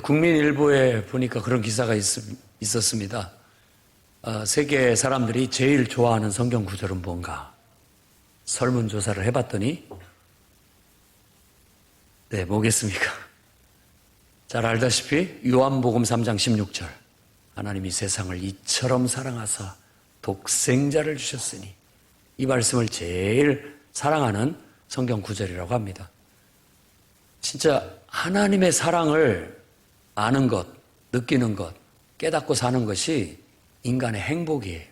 국민일보에 보니까 그런 기사가 있었습니다. 세계 사람들이 제일 좋아하는 성경 구절은 뭔가? 설문조사를 해봤더니 네, 뭐겠습니까? 잘 알다시피 요한복음 3장 16절 하나님이 세상을 이처럼 사랑하사 독생자를 주셨으니 이 말씀을 제일 사랑하는 성경 구절이라고 합니다. 진짜 하나님의 사랑을 아는 것, 느끼는 것, 깨닫고 사는 것이 인간의 행복이에요.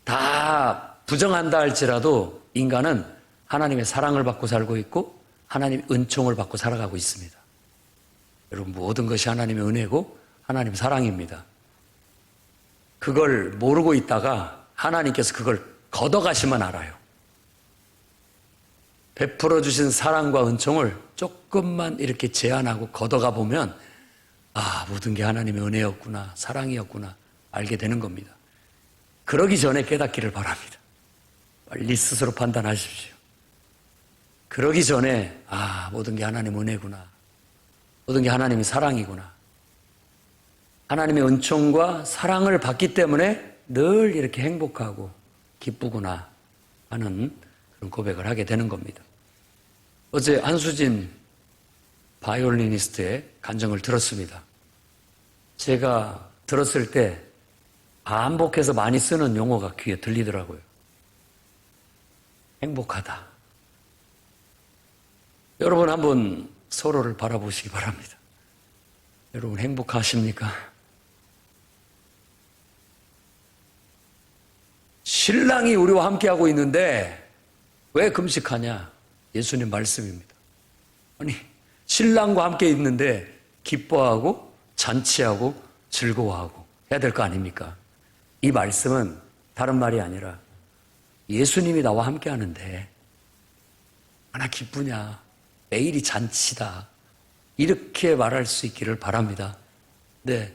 다 부정한다 할지라도 인간은 하나님의 사랑을 받고 살고 있고 하나님의 은총을 받고 살아가고 있습니다. 여러분, 모든 것이 하나님의 은혜고 하나님의 사랑입니다. 그걸 모르고 있다가 하나님께서 그걸 걷어가시면 알아요. 베풀어 주신 사랑과 은총을 조금만 이렇게 제한하고 걷어가 보면 모든 게 하나님의 은혜였구나, 사랑이었구나 알게 되는 겁니다. 그러기 전에 깨닫기를 바랍니다. 빨리 스스로 판단하십시오. 그러기 전에 모든 게 하나님의 은혜구나, 모든 게 하나님의 사랑이구나, 하나님의 은총과 사랑을 받기 때문에 늘 이렇게 행복하고 기쁘구나 하는 그런 고백을 하게 되는 겁니다. 어제 안수진 바이올리니스트의 간증을 들었습니다. 제가 들었을 때 반복해서 많이 쓰는 용어가 귀에 들리더라고요. 행복하다. 여러분 한번 서로를 바라보시기 바랍니다. 여러분 행복하십니까? 신랑이 우리와 함께하고 있는데 왜 금식하냐? 예수님 말씀입니다. 아니, 신랑과 함께 있는데 기뻐하고 잔치하고 즐거워하고 해야 될 거 아닙니까? 이 말씀은 다른 말이 아니라 예수님이 나와 함께 하는데 얼마나 기쁘냐, 매일이 잔치다, 이렇게 말할 수 있기를 바랍니다. 네,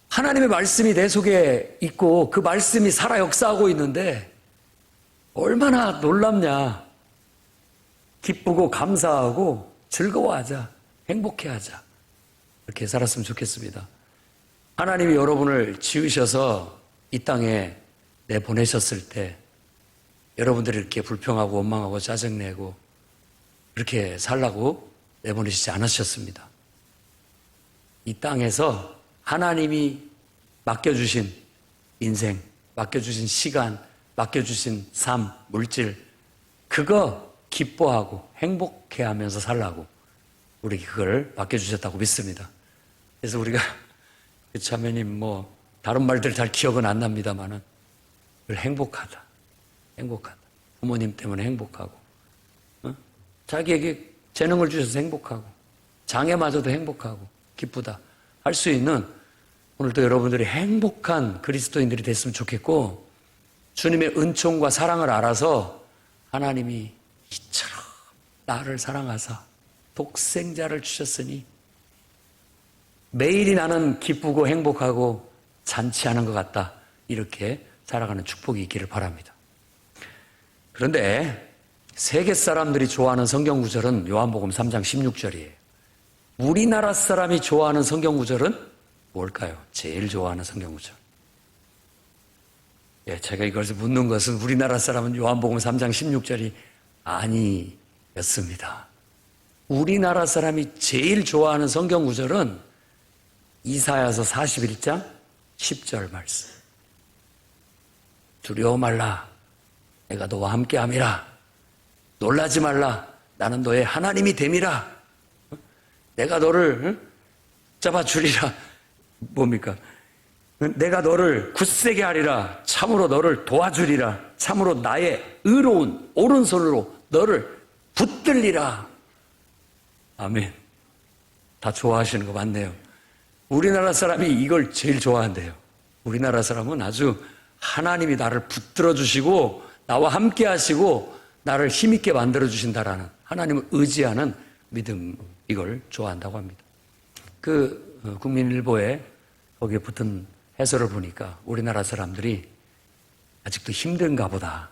하나님의 말씀이 내 속에 있고 그 말씀이 살아 역사하고 있는데 얼마나 놀랍냐. 기쁘고 감사하고 즐거워하자, 행복해하자, 이렇게 살았으면 좋겠습니다. 하나님이 여러분을 지으셔서 이 땅에 내보내셨을 때 여러분들이 이렇게 불평하고 원망하고 짜증내고 그렇게 살라고 내보내시지 않으셨습니다. 이 땅에서 하나님이 맡겨주신 인생, 맡겨주신 시간, 맡겨주신 삶, 물질, 그거 기뻐하고 행복해하면서 살라고 우리 그걸 맡겨주셨다고 믿습니다. 그래서 우리가 자매님 다른 말들 잘 기억은 안 납니다만은 행복하다, 행복하다. 부모님 때문에 행복하고, 자기에게 재능을 주셔서 행복하고, 장애마저도 행복하고 기쁘다 할 수 있는 오늘도 여러분들이 행복한 그리스도인들이 됐으면 좋겠고, 주님의 은총과 사랑을 알아서 하나님이 이처럼 나를 사랑하사 독생자를 주셨으니 매일이 나는 기쁘고 행복하고 잔치하는 것 같다, 이렇게 살아가는 축복이 있기를 바랍니다. 그런데 세계 사람들이 좋아하는 성경 구절은 요한복음 3장 16절이에요. 우리나라 사람이 좋아하는 성경 구절은 뭘까요? 제일 좋아하는 성경 구절. 제가 이것을 묻는 것은 우리나라 사람은 요한복음 3장 16절이 아니었습니다. 우리나라 사람이 제일 좋아하는 성경 구절은 이사야서 41장 10절 말씀. 두려워 말라, 내가 너와 함께함이라. 놀라지 말라, 나는 너의 하나님이 됨이라. 내가 너를 잡아주리라. 뭡니까? 내가 너를 굳세게 하리라. 참으로 너를 도와주리라. 참으로 나의 의로운 오른손으로 너를 붙들리라. 아멘. 다 좋아하시는 거 맞네요. 우리나라 사람이 이걸 제일 좋아한대요. 우리나라 사람은 아주 하나님이 나를 붙들어 주시고 나와 함께 하시고 나를 힘있게 만들어 주신다라는 하나님을 의지하는 믿음, 이걸 좋아한다고 합니다. 국민일보에 거기에 붙은 해설을 보니까 우리나라 사람들이 아직도 힘든가 보다.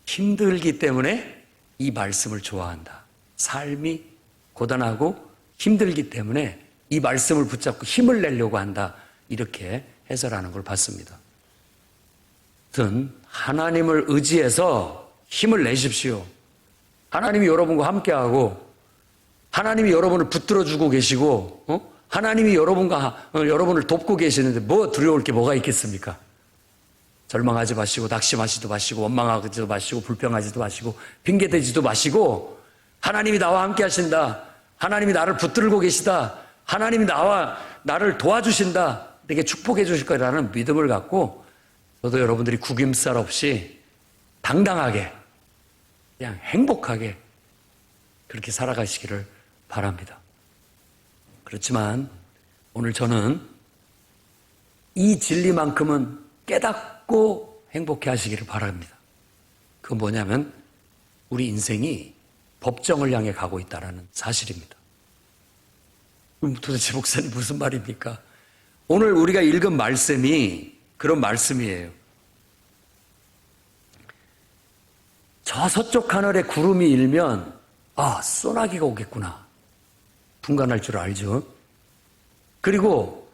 힘들기 때문에 이 말씀을 좋아한다. 삶이 고단하고 힘들기 때문에 이 말씀을 붙잡고 힘을 내려고 한다. 이렇게 해설하는 걸 봤습니다. 아무튼 하나님을 의지해서 힘을 내십시오. 하나님이 여러분과 함께하고 하나님이 여러분을 붙들어주고 계시고 하나님이 여러분을 돕고 계시는데 뭐 두려울 게 뭐가 있겠습니까? 절망하지 마시고 낙심하지도 마시고 원망하지도 마시고 불평하지도 마시고 핑계대지도 마시고 하나님이 나와 함께 하신다. 하나님이 나를 붙들고 계시다. 하나님이 나를 도와주신다. 이렇게 축복해 주실 거라는 믿음을 갖고 저도 여러분들이 구김살 없이 당당하게 그냥 행복하게 그렇게 살아가시기를 바랍니다. 그렇지만 오늘 저는 이 진리만큼은 깨닫고 행복해 하시기를 바랍니다. 그건 뭐냐면 우리 인생이 법정을 향해 가고 있다는 사실입니다. 도대체 목사님 무슨 말입니까? 오늘 우리가 읽은 말씀이 그런 말씀이에요. 저 서쪽 하늘에 구름이 일면 소나기가 오겠구나. 분간할 줄 알죠. 그리고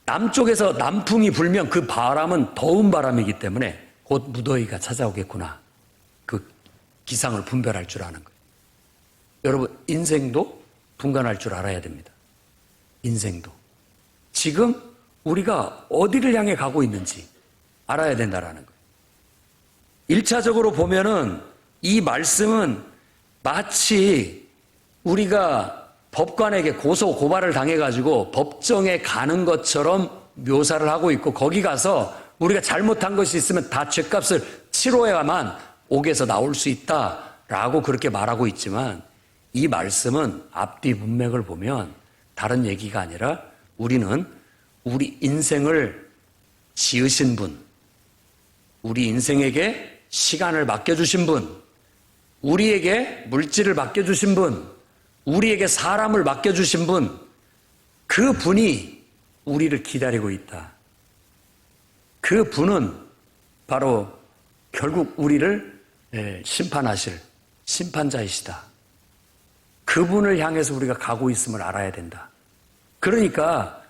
남쪽에서 남풍이 불면 그 바람은 더운 바람이기 때문에 곧 무더위가 찾아오겠구나. 그 기상을 분별할 줄 아는 거예요. 여러분 인생도 분간할 줄 알아야 됩니다. 인생도. 지금 우리가 어디를 향해 가고 있는지 알아야 된다는 거예요. 1차적으로 보면은 이 말씀은 마치 우리가 법관에게 고소 고발을 당해가지고 법정에 가는 것처럼 묘사를 하고 있고 거기 가서 우리가 잘못한 것이 있으면 다 죗값을 치러야만 옥에서 나올 수 있다라고 그렇게 말하고 있지만 이 말씀은 앞뒤 문맥을 보면 다른 얘기가 아니라 우리는 우리 인생을 지으신 분, 우리 인생에게 시간을 맡겨주신 분, 우리에게 물질을 맡겨주신 분, 우리에게 사람을 맡겨주신 분, 그 분이 우리를 기다리고 있다. 그 분은 바로 결국 우리를 심판하실 심판자이시다. 그분을 향해서 우리가 가고 있음을 알아야 된다. 그러니까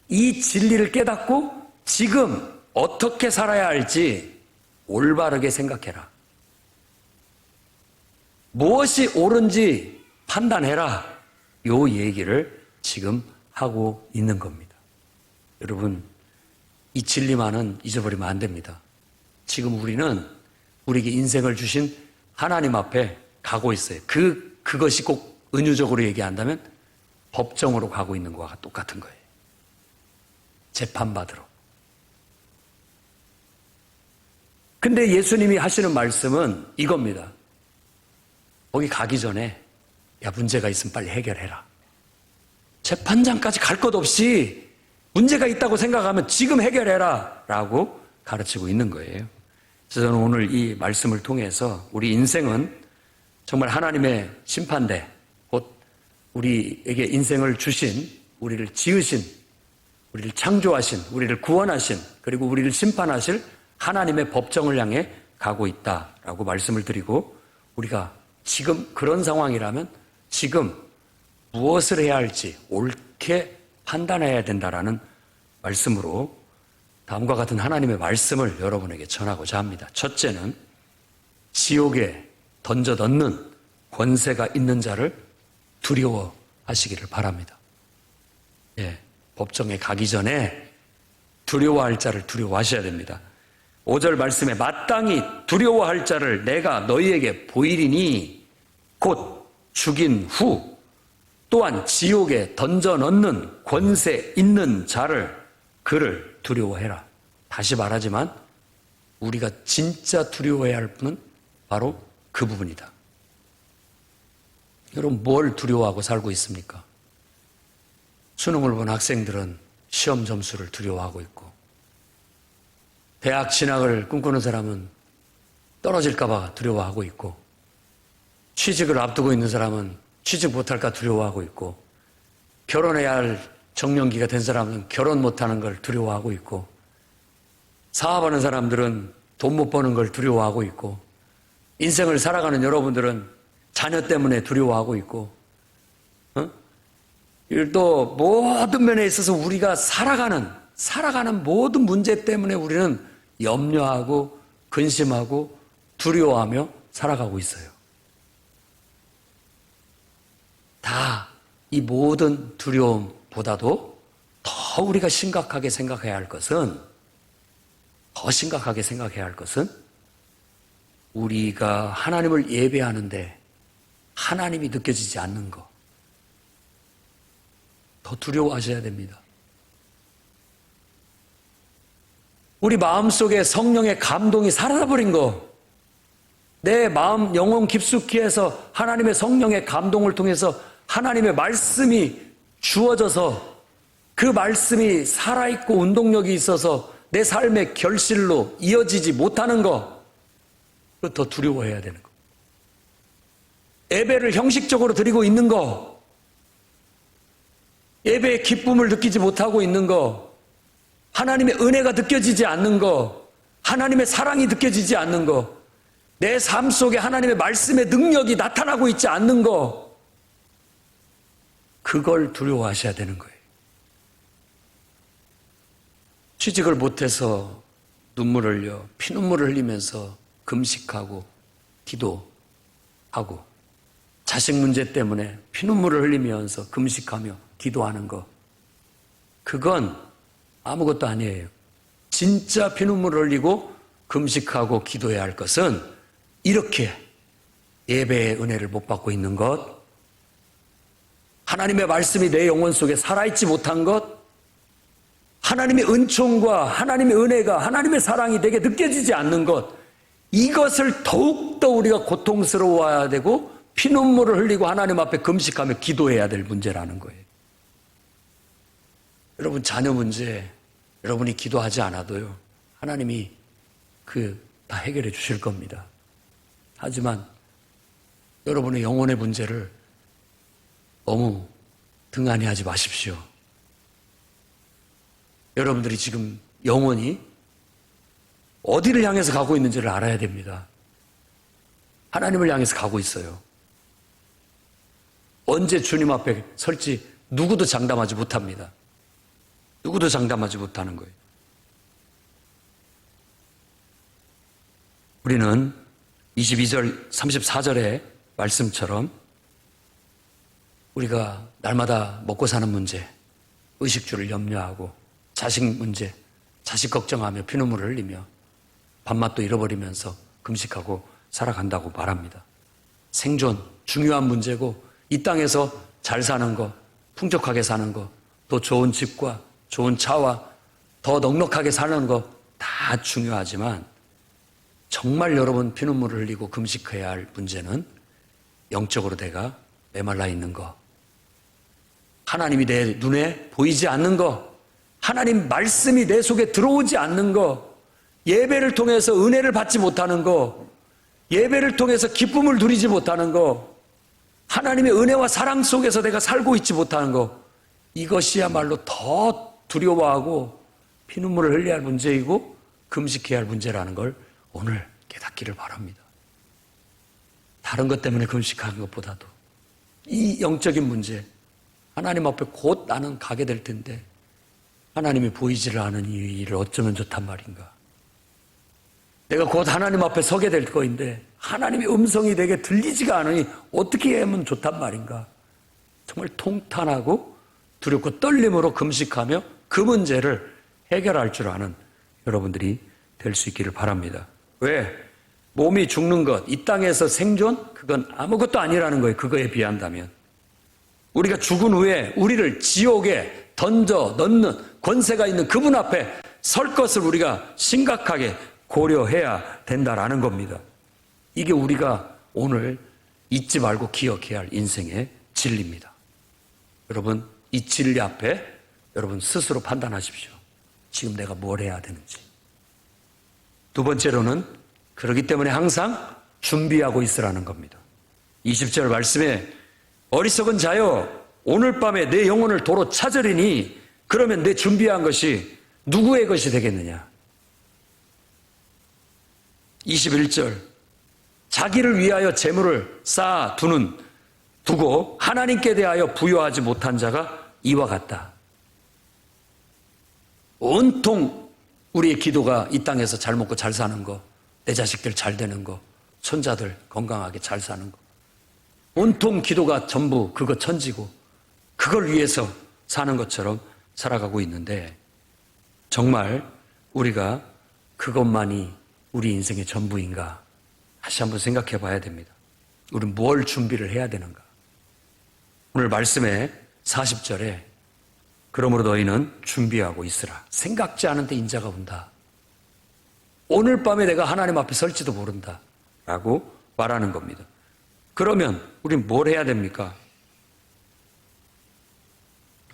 이 진리를 깨닫고 지금 어떻게 살아야 할지 올바르게 생각해라. 무엇이 옳은지 판단해라. 요 얘기를 지금 하고 있는 겁니다. 여러분, 이 진리만은 잊어버리면 안 됩니다. 지금 우리는 우리에게 인생을 주신 하나님 앞에 가고 있어요. 그것이 꼭 은유적으로 얘기한다면 법정으로 가고 있는 것과 똑같은 거예요. 재판받으러. 근데 예수님이 하시는 말씀은 이겁니다. 거기 가기 전에 문제가 있으면 빨리 해결해라. 재판장까지 갈 것 없이 문제가 있다고 생각하면 지금 해결해라 라고 가르치고 있는 거예요. 그래서 저는 오늘 이 말씀을 통해서 우리 인생은 정말 하나님의 심판대, 곧 우리에게 인생을 주신, 우리를 지으신, 우리를 창조하신, 우리를 구원하신, 그리고 우리를 심판하실 하나님의 법정을 향해 가고 있다라고 말씀을 드리고, 우리가 지금 그런 상황이라면 지금 무엇을 해야 할지 옳게 판단해야 된다라는 말씀으로 다음과 같은 하나님의 말씀을 여러분에게 전하고자 합니다. 첫째는 지옥에 던져 넣는 권세가 있는 자를 두려워하시기를 바랍니다. 법정에 가기 전에 두려워할 자를 두려워하셔야 됩니다. 5절 말씀에 마땅히 두려워할 자를 내가 너희에게 보이리니 곧 죽인 후 또한 지옥에 던져 넣는 권세 있는 자를 그를 두려워해라. 다시 말하지만 우리가 진짜 두려워해야 할 분은 바로 그 부분이다. 여러분 뭘 두려워하고 살고 있습니까? 수능을 본 학생들은 시험 점수를 두려워하고 있고, 대학 진학을 꿈꾸는 사람은 떨어질까 봐 두려워하고 있고, 취직을 앞두고 있는 사람은 취직 못할까 두려워하고 있고, 결혼해야 할 정년기가 된 사람은 결혼 못하는 걸 두려워하고 있고, 사업하는 사람들은 돈 못 버는 걸 두려워하고 있고, 인생을 살아가는 여러분들은 자녀 때문에 두려워하고 있고, 또 모든 면에 있어서 우리가 살아가는 모든 문제 때문에 우리는 염려하고 근심하고 두려워하며 살아가고 있어요. 다 이 모든 두려움보다도 더 우리가 심각하게 생각해야 할 것은 우리가 하나님을 예배하는데 하나님이 느껴지지 않는 것, 더 두려워하셔야 됩니다. 우리 마음속에 성령의 감동이 사라져버린 거, 내 마음 영혼 깊숙이 해서 하나님의 성령의 감동을 통해서 하나님의 말씀이 주어져서 그 말씀이 살아있고 운동력이 있어서 내 삶의 결실로 이어지지 못하는 거, 그거 더 두려워해야 되는 거. 예배를 형식적으로 드리고 있는 거, 예배의 기쁨을 느끼지 못하고 있는 거, 하나님의 은혜가 느껴지지 않는 거, 하나님의 사랑이 느껴지지 않는 거, 내 삶 속에 하나님의 말씀의 능력이 나타나고 있지 않는 거, 그걸 두려워하셔야 되는 거예요. 취직을 못해서 눈물을 흘려 피눈물을 흘리면서 금식하고 기도하고, 자식 문제 때문에 피눈물을 흘리면서 금식하며 기도하는 거, 그건 아무것도 아니에요. 진짜 피눈물을 흘리고 금식하고 기도해야 할 것은 이렇게 예배의 은혜를 못 받고 있는 것, 하나님의 말씀이 내 영혼 속에 살아있지 못한 것, 하나님의 은총과 하나님의 은혜가, 하나님의 사랑이 내게 느껴지지 않는 것, 이것을 더욱더 우리가 고통스러워해야 되고 피눈물을 흘리고 하나님 앞에 금식하며 기도해야 될 문제라는 거예요. 여러분, 자녀 문제 여러분이 기도하지 않아도요, 하나님이 다 해결해 주실 겁니다. 하지만 여러분의 영혼의 문제를 너무 등한히 하지 마십시오. 여러분들이 지금 영혼이 어디를 향해서 가고 있는지를 알아야 됩니다. 하나님을 향해서 가고 있어요. 언제 주님 앞에 설지 누구도 장담하지 못합니다. 누구도 장담하지 못하는 거예요. 우리는 22절, 34절의 말씀처럼 우리가 날마다 먹고 사는 문제, 의식주를 염려하고 자식 문제, 자식 걱정하며 피눈물을 흘리며 밥맛도 잃어버리면서 금식하고 살아간다고 말합니다. 생존, 중요한 문제고, 이 땅에서 잘 사는 거, 풍족하게 사는 거, 또 좋은 집과 좋은 차와 더 넉넉하게 사는 거 다 중요하지만, 정말 여러분 피눈물을 흘리고 금식해야 할 문제는 영적으로 내가 메말라 있는 거, 하나님이 내 눈에 보이지 않는 거, 하나님 말씀이 내 속에 들어오지 않는 거, 예배를 통해서 은혜를 받지 못하는 거, 예배를 통해서 기쁨을 누리지 못하는 거, 하나님의 은혜와 사랑 속에서 내가 살고 있지 못하는 거, 이것이야말로 더 두려워하고 피눈물을 흘려야 할 문제이고 금식해야 할 문제라는 걸 오늘 깨닫기를 바랍니다. 다른 것 때문에 금식하는 것보다도 이 영적인 문제, 하나님 앞에 곧 나는 가게 될 텐데 하나님이 보이지를 않은 이 일을 어쩌면 좋단 말인가. 내가 곧 하나님 앞에 서게 될 거인데 하나님의 음성이 내게 들리지가 않으니 어떻게 하면 좋단 말인가. 정말 통탄하고 두렵고 떨림으로 금식하며 그 문제를 해결할 줄 아는 여러분들이 될 수 있기를 바랍니다. 왜? 몸이 죽는 것, 이 땅에서 생존? 그건 아무것도 아니라는 거예요. 그거에 비한다면. 우리가 죽은 후에 우리를 지옥에 던져 넣는 권세가 있는 그분 앞에 설 것을 우리가 심각하게 고려해야 된다라는 겁니다. 이게 우리가 오늘 잊지 말고 기억해야 할 인생의 진리입니다. 여러분, 이 진리 앞에 여러분 스스로 판단하십시오. 지금 내가 뭘 해야 되는지. 두 번째로는 그렇기 때문에 항상 준비하고 있으라는 겁니다. 20절 말씀에 어리석은 자여 오늘 밤에 내 영혼을 도로 찾으리니 그러면 내 준비한 것이 누구의 것이 되겠느냐. 21절 자기를 위하여 재물을 쌓아두는 두고 하나님께 대하여 부여하지 못한 자가 이와 같다. 온통 우리의 기도가 이 땅에서 잘 먹고 잘 사는 거, 내 자식들 잘 되는 거, 손자들 건강하게 잘 사는 거, 온통 기도가 전부 그거 천지고 그걸 위해서 사는 것처럼 살아가고 있는데, 정말 우리가 그것만이 우리 인생의 전부인가? 다시 한번 생각해 봐야 됩니다. 우리는 뭘 준비를 해야 되는가? 오늘 말씀에 40절에 그러므로 너희는 준비하고 있으라. 생각지 않은 데 인자가 온다. 오늘 밤에 내가 하나님 앞에 설지도 모른다. 라고 말하는 겁니다. 그러면 우린 뭘 해야 됩니까?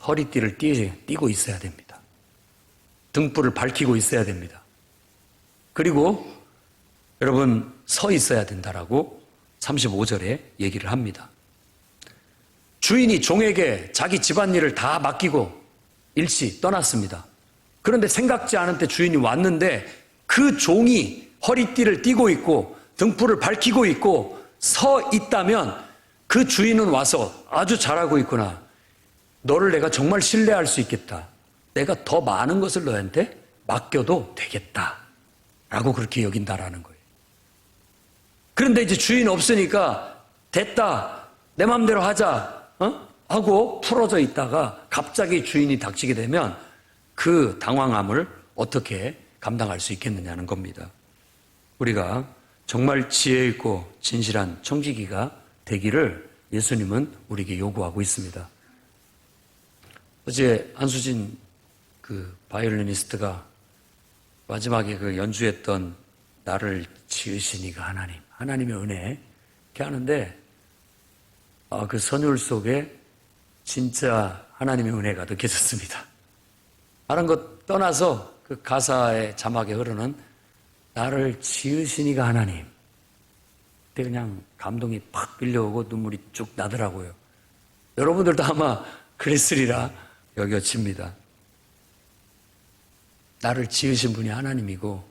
허리띠를 띠고 있어야 됩니다. 등불을 밝히고 있어야 됩니다. 그리고 여러분 서 있어야 된다라고 35절에 얘기를 합니다. 주인이 종에게 자기 집안일을 다 맡기고 일시 떠났습니다. 그런데 생각지 않은 때 주인이 왔는데 그 종이 허리띠를 띠고 있고 등불을 밝히고 있고 서 있다면 그 주인은 와서 아주 잘하고 있구나. 너를 내가 정말 신뢰할 수 있겠다. 내가 더 많은 것을 너한테 맡겨도 되겠다. 라고 그렇게 여긴다라는 거예요. 그런데 이제 주인 없으니까 됐다. 내 마음대로 하자. 하고 풀어져 있다가 갑자기 주인이 닥치게 되면 그 당황함을 어떻게 감당할 수 있겠느냐는 겁니다. 우리가 정말 지혜 있고 진실한 청지기가 되기를 예수님은 우리에게 요구하고 있습니다. 어제 한수진 그 바이올리니스트가 마지막에 그 연주했던 나를 지으신 이가 하나님, 하나님의 은혜 이렇게 하는데 그 선율 속에 진짜 하나님의 은혜가 느껴졌습니다. 다른 것 떠나서 그 가사의 자막에 흐르는 나를 지으신 이가 하나님, 그때 그냥 감동이 팍 밀려오고 눈물이 쭉 나더라고요. 여러분들도 아마 그랬으리라 여겨집니다. 나를 지으신 분이 하나님이고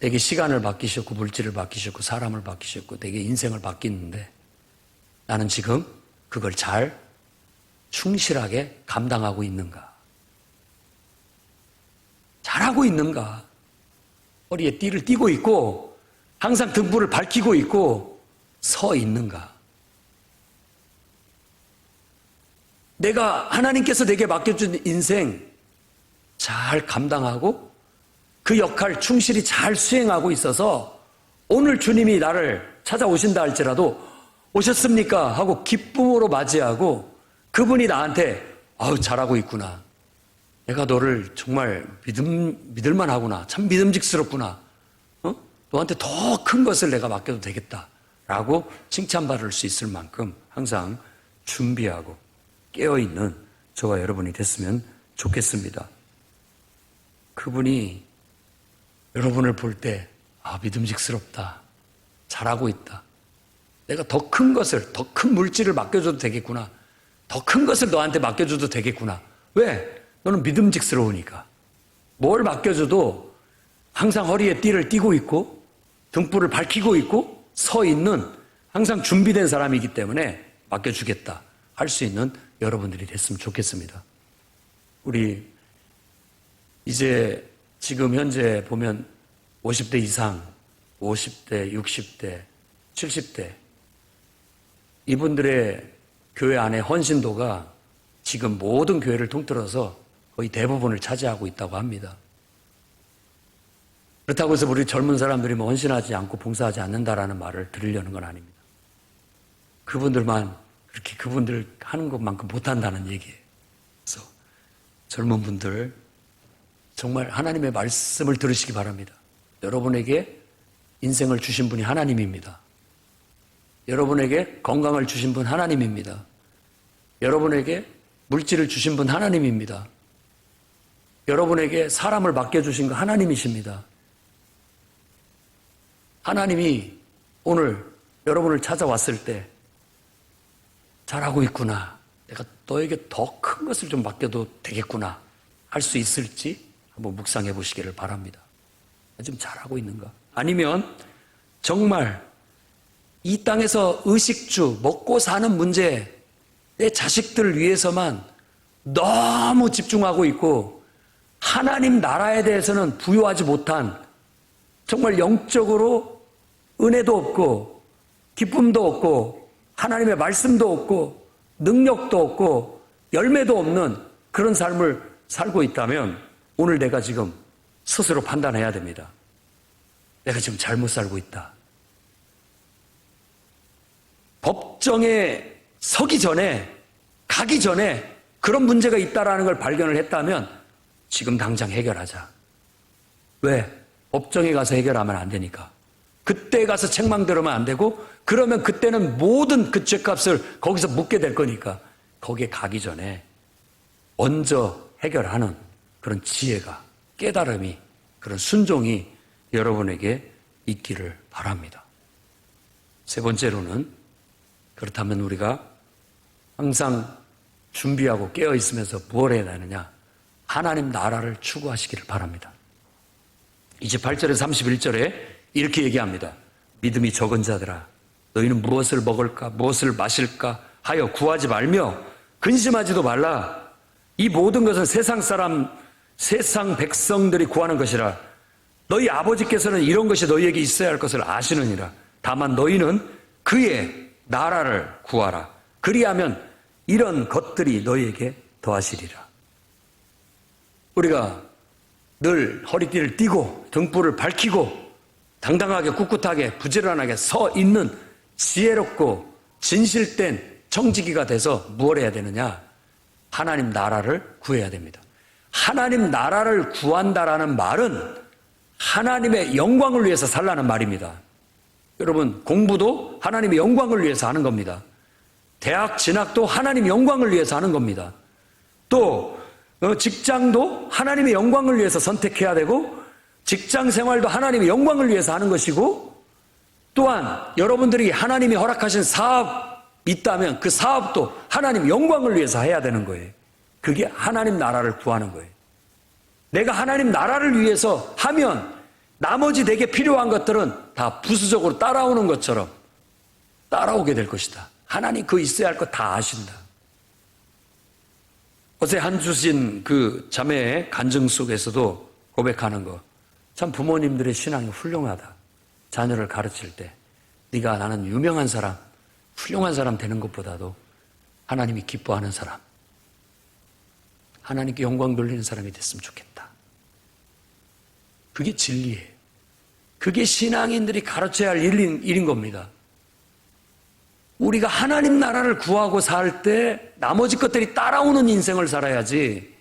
내게 시간을 맡기셨고 물질을 맡기셨고 사람을 맡기셨고 내게 인생을 맡기는데 나는 지금 그걸 잘 충실하게 감당하고 있는가? 잘하고 있는가? 허리에 띠를 띠고 있고 항상 등불을 밝히고 있고 서 있는가? 내가 하나님께서 내게 맡겨준 인생 잘 감당하고 그 역할 충실히 잘 수행하고 있어서 오늘 주님이 나를 찾아오신다 할지라도 오셨습니까? 하고 기쁨으로 맞이하고 그분이 나한테 잘하고 있구나. 내가 너를 정말 믿을만 하구나. 참 믿음직스럽구나. 너한테 더 큰 것을 내가 맡겨도 되겠다. 라고 칭찬받을 수 있을 만큼 항상 준비하고 깨어있는 저와 여러분이 됐으면 좋겠습니다. 그분이 여러분을 볼 때 믿음직스럽다. 잘하고 있다. 내가 더 큰 것을, 더 큰 물질을 맡겨줘도 되겠구나. 더 큰 것을 너한테 맡겨줘도 되겠구나. 왜? 너는 믿음직스러우니까. 뭘 맡겨줘도 항상 허리에 띠를 띠고 있고 등불을 밝히고 있고 서 있는 항상 준비된 사람이기 때문에 맡겨주겠다 할 수 있는 여러분들이 됐으면 좋겠습니다. 우리 이제 지금 현재 보면 50대 이상, 50대, 60대, 70대 이분들의 교회 안에 헌신도가 지금 모든 교회를 통틀어서 거의 대부분을 차지하고 있다고 합니다. 그렇다고 해서 우리 젊은 사람들이 뭐 헌신하지 않고 봉사하지 않는다라는 말을 들으려는 건 아닙니다. 그분들만 그렇게 그분들 하는 것만큼 못한다는 얘기예요. 그래서 젊은 분들 정말 하나님의 말씀을 들으시기 바랍니다. 여러분에게 인생을 주신 분이 하나님입니다. 여러분에게 건강을 주신 분 하나님입니다. 여러분에게 물질을 주신 분 하나님입니다. 여러분에게 사람을 맡겨주신 거 하나님이십니다. 하나님이 오늘 여러분을 찾아왔을 때 잘하고 있구나. 내가 너에게 더 큰 것을 좀 맡겨도 되겠구나. 할 수 있을지 한번 묵상해 보시기를 바랍니다. 지금 잘하고 있는가? 아니면 정말 이 땅에서 의식주, 먹고 사는 문제, 내 자식들 위해서만 너무 집중하고 있고 하나님 나라에 대해서는 부여하지 못한 정말 영적으로 은혜도 없고 기쁨도 없고 하나님의 말씀도 없고 능력도 없고 열매도 없는 그런 삶을 살고 있다면 오늘 내가 지금 스스로 판단해야 됩니다. 내가 지금 잘못 살고 있다. 법정에 서기 전에, 가기 전에 그런 문제가 있다라는 걸 발견을 했다면 지금 당장 해결하자. 왜? 법정에 가서 해결하면 안 되니까. 그때 가서 책망 들으면 안 되고 그러면 그때는 모든 그 죄값을 거기서 묻게 될 거니까 거기에 가기 전에 먼저 해결하는 그런 지혜가, 깨달음이, 그런 순종이 여러분에게 있기를 바랍니다. 세 번째로는 그렇다면 우리가 항상 준비하고 깨어 있으면서 무엇을 해야 되느냐? 하나님 나라를 추구하시기를 바랍니다. 이제 8절에서 31절에 이렇게 얘기합니다. 믿음이 적은 자들아 너희는 무엇을 먹을까 무엇을 마실까 하여 구하지 말며 근심하지도 말라. 이 모든 것은 세상 백성들이 구하는 것이라. 너희 아버지께서는 이런 것이 너희에게 있어야 할 것을 아시느니라. 다만 너희는 그의 나라를 구하라. 그리하면 이런 것들이 너희에게 더하시리라. 우리가 늘 허리띠를 띠고 등불을 밝히고 당당하게 꿋꿋하게 부지런하게 서 있는 지혜롭고 진실된 청지기가 돼서 무엇 해야 되느냐? 하나님 나라를 구해야 됩니다. 하나님 나라를 구한다라는 말은 하나님의 영광을 위해서 살라는 말입니다. 여러분, 공부도 하나님의 영광을 위해서 하는 겁니다. 대학 진학도 하나님의 영광을 위해서 하는 겁니다. 또 직장도 하나님의 영광을 위해서 선택해야 되고 직장 생활도 하나님의 영광을 위해서 하는 것이고 또한 여러분들이 하나님이 허락하신 사업 있다면 그 사업도 하나님 영광을 위해서 해야 되는 거예요. 그게 하나님 나라를 구하는 거예요. 내가 하나님 나라를 위해서 하면 나머지 내게 필요한 것들은 다 부수적으로 따라오는 것처럼 따라오게 될 것이다. 하나님 그 있어야 할 것 다 아신다. 어제 한 주신 그 자매의 간증 속에서도 고백하는 거, 참 부모님들의 신앙이 훌륭하다. 자녀를 가르칠 때 네가 나는 유명한 사람, 훌륭한 사람 되는 것보다도 하나님이 기뻐하는 사람, 하나님께 영광 돌리는 사람이 됐으면 좋겠다. 그게 진리예요. 그게 신앙인들이 가르쳐야 할 일인 겁니다. 우리가 하나님 나라를 구하고 살 때 나머지 것들이 따라오는 인생을 살아야지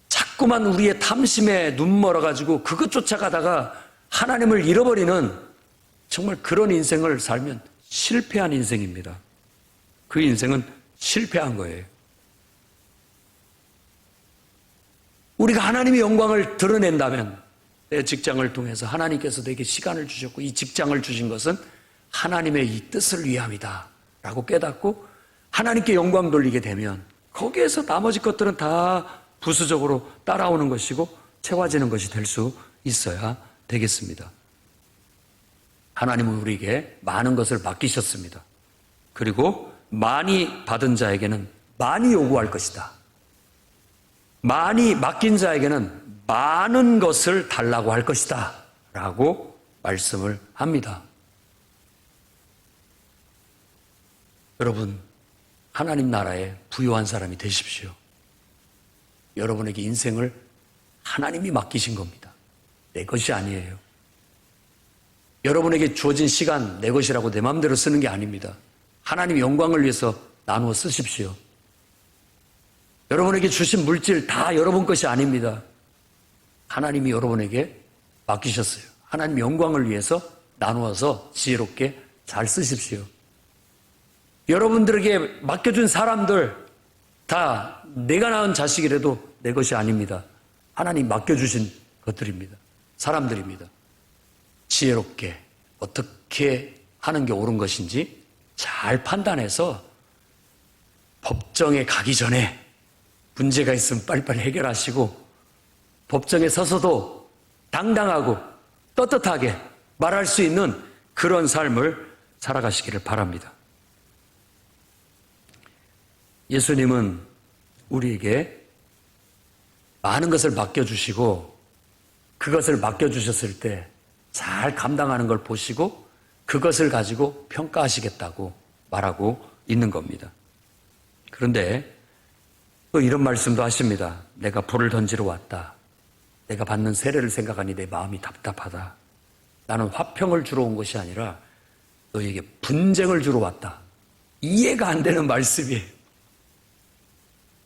자꾸만 우리의 탐심에 눈 멀어가지고 그것 쫓아가다가 하나님을 잃어버리는 정말 그런 인생을 살면 실패한 인생입니다. 그 인생은 실패한 거예요. 우리가 하나님의 영광을 드러낸다면 내 직장을 통해서 하나님께서 내게 시간을 주셨고 이 직장을 주신 것은 하나님의 이 뜻을 위함이다 라고 깨닫고 하나님께 영광 돌리게 되면 거기에서 나머지 것들은 다 부수적으로 따라오는 것이고 채워지는 것이 될 수 있어야 되겠습니다. 하나님은 우리에게 많은 것을 맡기셨습니다. 그리고 많이 받은 자에게는 많이 요구할 것이다. 많이 맡긴 자에게는 많은 것을 달라고 할 것이다 라고 말씀을 합니다. 여러분, 하나님 나라에 부유한 사람이 되십시오. 여러분에게 인생을 하나님이 맡기신 겁니다. 내 것이 아니에요. 여러분에게 주어진 시간 내 것이라고 내 마음대로 쓰는 게 아닙니다. 하나님 영광을 위해서 나누어 쓰십시오. 여러분에게 주신 물질 다 여러분 것이 아닙니다. 하나님이 여러분에게 맡기셨어요. 하나님 영광을 위해서 나누어서 지혜롭게 잘 쓰십시오. 여러분들에게 맡겨준 사람들 다 내가 낳은 자식이라도 내 것이 아닙니다. 하나님 맡겨주신 것들입니다. 사람들입니다. 지혜롭게 어떻게 하는 게 옳은 것인지 잘 판단해서 법정에 가기 전에 문제가 있으면 빨리빨리 해결하시고 법정에 서서도 당당하고 떳떳하게 말할 수 있는 그런 삶을 살아가시기를 바랍니다. 예수님은 우리에게 많은 것을 맡겨주시고 그것을 맡겨주셨을 때 잘 감당하는 걸 보시고 그것을 가지고 평가하시겠다고 말하고 있는 겁니다. 그런데 또 이런 말씀도 하십니다. 내가 불을 던지러 왔다. 내가 받는 세례를 생각하니 내 마음이 답답하다. 나는 화평을 주러 온 것이 아니라 너에게 분쟁을 주러 왔다. 이해가 안 되는 말씀이에요.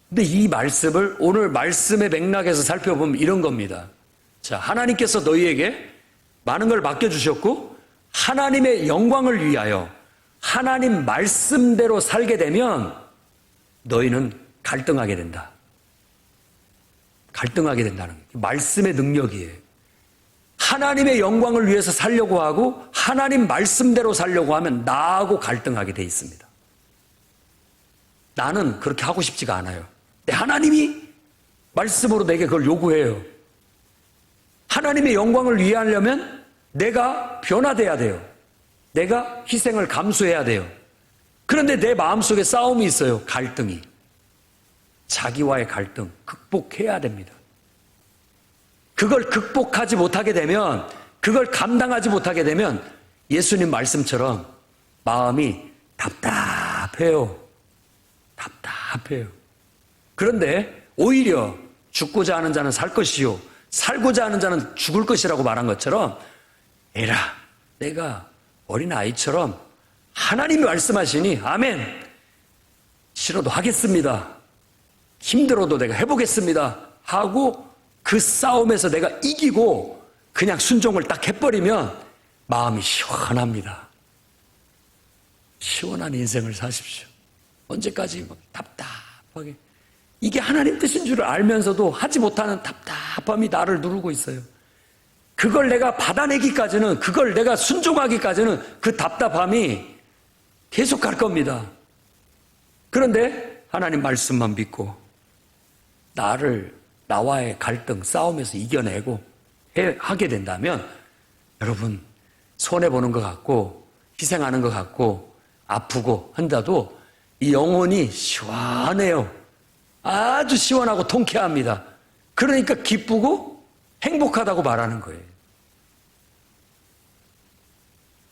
근데 이 말씀을 오늘 말씀의 맥락에서 살펴보면 이런 겁니다. 자, 하나님께서 너희에게 많은 걸 맡겨주셨고 하나님의 영광을 위하여 하나님 말씀대로 살게 되면 너희는 갈등하게 된다. 갈등하게 된다는 거예요. 말씀의 능력이에요. 하나님의 영광을 위해서 살려고 하고 하나님 말씀대로 살려고 하면 나하고 갈등하게 돼 있습니다. 나는 그렇게 하고 싶지가 않아요. 근데 하나님이 말씀으로 내게 그걸 요구해요. 하나님의 영광을 위하려면 내가 변화돼야 돼요. 내가 희생을 감수해야 돼요. 그런데 내 마음속에 싸움이 있어요. 갈등이. 자기와의 갈등 극복해야 됩니다. 그걸 극복하지 못하게 되면, 그걸 감당하지 못하게 되면 예수님 말씀처럼 마음이 답답해요. 답답해요. 그런데 오히려 죽고자 하는 자는 살 것이요 살고자 하는 자는 죽을 것이라고 말한 것처럼 에라, 내가 어린아이처럼 하나님이 말씀하시니 아멘, 싫어도 하겠습니다, 힘들어도 내가 해보겠습니다 하고 그 싸움에서 내가 이기고 그냥 순종을 딱 해버리면 마음이 시원합니다. 시원한 인생을 사십시오. 언제까지 막 답답하게, 이게 하나님 뜻인 줄 알면서도 하지 못하는 답답함이 나를 누르고 있어요. 그걸 내가 받아내기까지는, 그걸 내가 순종하기까지는 그 답답함이 계속 갈 겁니다. 그런데 하나님 말씀만 믿고 나와의 갈등, 싸움에서 이겨내고 하게 된다면 여러분, 손해보는 것 같고 희생하는 것 같고 아프고 한다도 이 영혼이 시원해요. 아주 시원하고 통쾌합니다. 그러니까 기쁘고 행복하다고 말하는 거예요.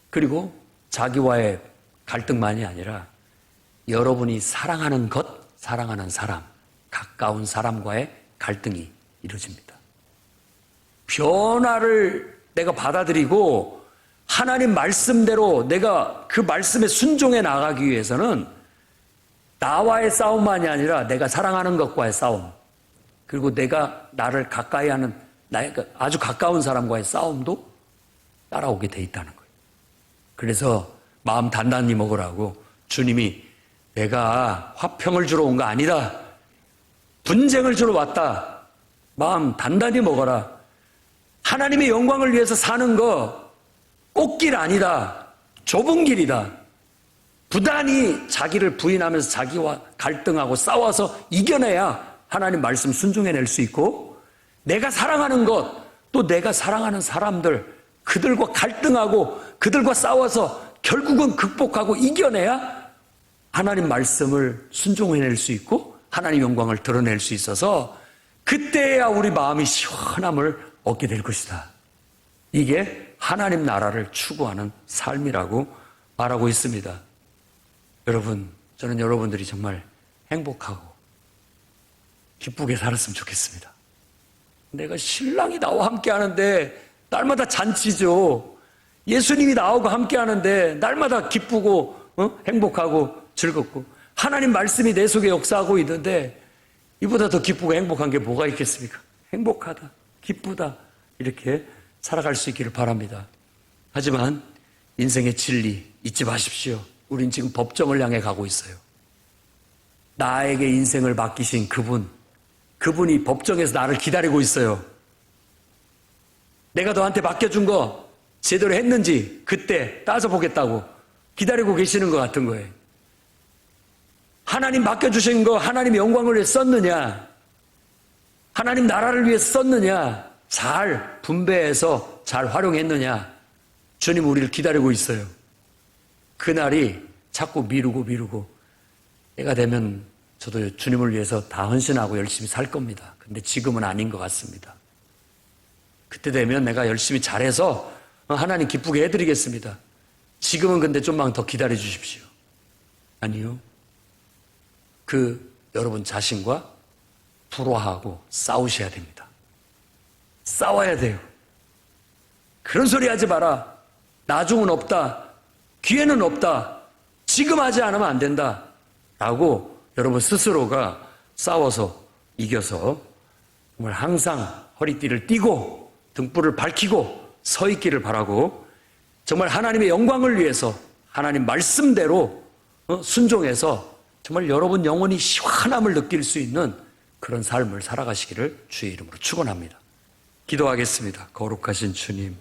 그리고 자기와의 갈등만이 아니라 여러분이 사랑하는 것, 사랑하는 사람, 가까운 사람과의 갈등이 이루어집니다. 변화를 내가 받아들이고 하나님 말씀대로 내가 그 말씀에 순종해 나가기 위해서는 나와의 싸움만이 아니라 내가 사랑하는 것과의 싸움, 그리고 내가 나를 가까이 하는 아주 가까운 사람과의 싸움도 따라오게 돼 있다는 거예요. 그래서 마음 단단히 먹으라고 주님이 내가 화평을 주러 온 거 아니다, 분쟁을 주러 왔다, 마음 단단히 먹어라. 하나님의 영광을 위해서 사는 거 꽃길 아니다, 좁은 길이다. 부단히 자기를 부인하면서 자기와 갈등하고 싸워서 이겨내야 하나님 말씀 순종해낼 수 있고, 내가 사랑하는 것, 또 내가 사랑하는 사람들, 그들과 갈등하고 그들과 싸워서 결국은 극복하고 이겨내야 하나님 말씀을 순종해낼 수 있고 하나님 영광을 드러낼 수 있어서 그때야 우리 마음이 시원함을 얻게 될 것이다. 이게 하나님 나라를 추구하는 삶이라고 말하고 있습니다. 여러분, 저는 여러분들이 정말 행복하고 기쁘게 살았으면 좋겠습니다. 내가 신랑이 나와 함께 하는데 날마다 잔치죠. 예수님이 나하고 함께 하는데 날마다 기쁘고 행복하고 즐겁고 하나님 말씀이 내 속에 역사하고 있는데 이보다 더 기쁘고 행복한 게 뭐가 있겠습니까? 행복하다, 기쁘다, 이렇게 살아갈 수 있기를 바랍니다. 하지만 인생의 진리 잊지 마십시오. 우린 지금 법정을 향해 가고 있어요. 나에게 인생을 맡기신 그분이 법정에서 나를 기다리고 있어요. 내가 너한테 맡겨준 거 제대로 했는지 그때 따져보겠다고 기다리고 계시는 것 같은 거예요. 하나님 맡겨주신 거 하나님의 영광을 위해 썼느냐, 하나님 나라를 위해 썼느냐, 잘 분배해서 잘 활용했느냐, 주님 우리를 기다리고 있어요. 그날이 자꾸 미루고 때가 되면 저도 주님을 위해서 다 헌신하고 열심히 살 겁니다. 근데 지금은 아닌 것 같습니다. 그때 되면 내가 열심히 잘해서 하나님 기쁘게 해드리겠습니다. 지금은 근데 좀만 더 기다려 주십시오. 아니요. 여러분 자신과 불화하고 싸우셔야 됩니다. 싸워야 돼요. 그런 소리 하지 마라. 나중은 없다. 기회는 없다. 지금 하지 않으면 안 된다. 라고 여러분 스스로가 싸워서 이겨서 정말 항상 허리띠를 띠고 등불을 밝히고 서 있기를 바라고 정말 하나님의 영광을 위해서 하나님 말씀대로 순종해서 정말 여러분 영혼이 시원함을 느낄 수 있는 그런 삶을 살아가시기를 주의 이름으로 축원합니다. 기도하겠습니다. 거룩하신 주님,